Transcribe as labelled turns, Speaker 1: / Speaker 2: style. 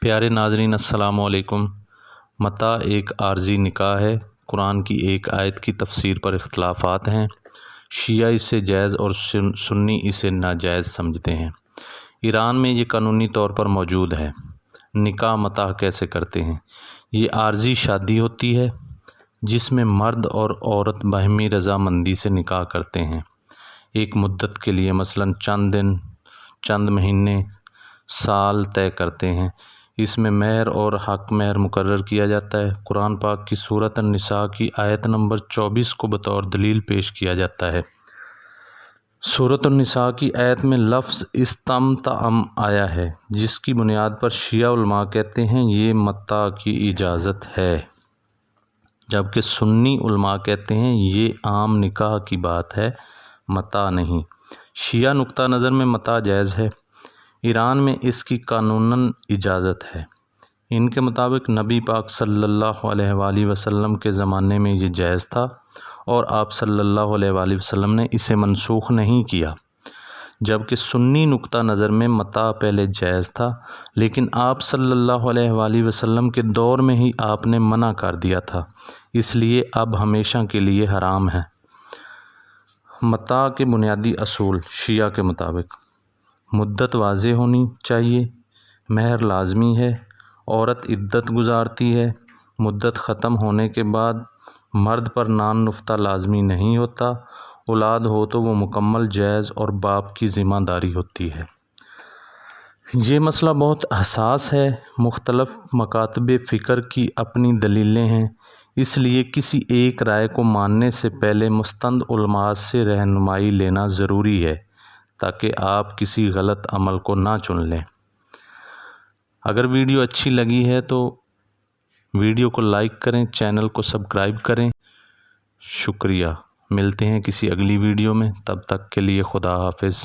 Speaker 1: پیارے ناظرین السلام علیکم۔ متاع ایک عارضی نکاح ہے۔ قرآن کی ایک آیت کی تفسیر پر اختلافات ہیں۔ شیعہ اسے جائز اور سنی اسے ناجائز سمجھتے ہیں۔ ایران میں یہ قانونی طور پر موجود ہے۔ نکاح متاع کیسے کرتے ہیں؟ یہ عارضی شادی ہوتی ہے جس میں مرد اور عورت باہمی رضامندی سے نکاح کرتے ہیں، ایک مدت کے لیے، مثلاً چند دن، چند مہینے، سال طے کرتے ہیں۔ اس میں مہر اور حق مہر مقرر کیا جاتا ہے۔ قرآن پاک کی سورۃ النساء کی آیت نمبر 24 کو بطور دلیل پیش کیا جاتا ہے۔ سورۃ النساء کی آیت میں لفظ استمتع آیا ہے، جس کی بنیاد پر شیعہ علماء کہتے ہیں یہ متاع کی اجازت ہے، جبکہ سنی علماء کہتے ہیں یہ عام نکاح کی بات ہے، متاع نہیں۔ شیعہ نقطہ نظر میں متاع جائز ہے۔ ایران میں اس کی قانوناً اجازت ہے۔ ان کے مطابق نبی پاک صلی اللہ علیہ وآلہ وسلم کے زمانے میں یہ جائز تھا اور آپ صلی اللہ علیہ وآلہ وسلم نے اسے منسوخ نہیں کیا، جبکہ سنی نقطہ نظر میں متاع پہلے جائز تھا، لیکن آپ صلی اللہ علیہ وآلہ وسلم کے دور میں ہی آپ نے منع کر دیا تھا، اس لیے اب ہمیشہ کے لیے حرام ہے۔ متاع کے بنیادی اصول شیعہ کے مطابق: مدت واضح ہونی چاہیے، مہر لازمی ہے، عورت عدت گزارتی ہے، مدت ختم ہونے کے بعد مرد پر نان نفتہ لازمی نہیں ہوتا، اولاد ہو تو وہ مکمل جائز اور باپ کی ذمہ داری ہوتی ہے۔ یہ مسئلہ بہت حساس ہے۔ مختلف مکاتب فکر کی اپنی دلیلیں ہیں، اس لیے کسی ایک رائے کو ماننے سے پہلے مستند علماء سے رہنمائی لینا ضروری ہے تاکہ آپ کسی غلط عمل کو نہ چن لیں۔ اگر ویڈیو اچھی لگی ہے تو ویڈیو کو لائک کریں، چینل کو سبسکرائب کریں۔ شکریہ۔ ملتے ہیں کسی اگلی ویڈیو میں، تب تک کے لیے خدا حافظ۔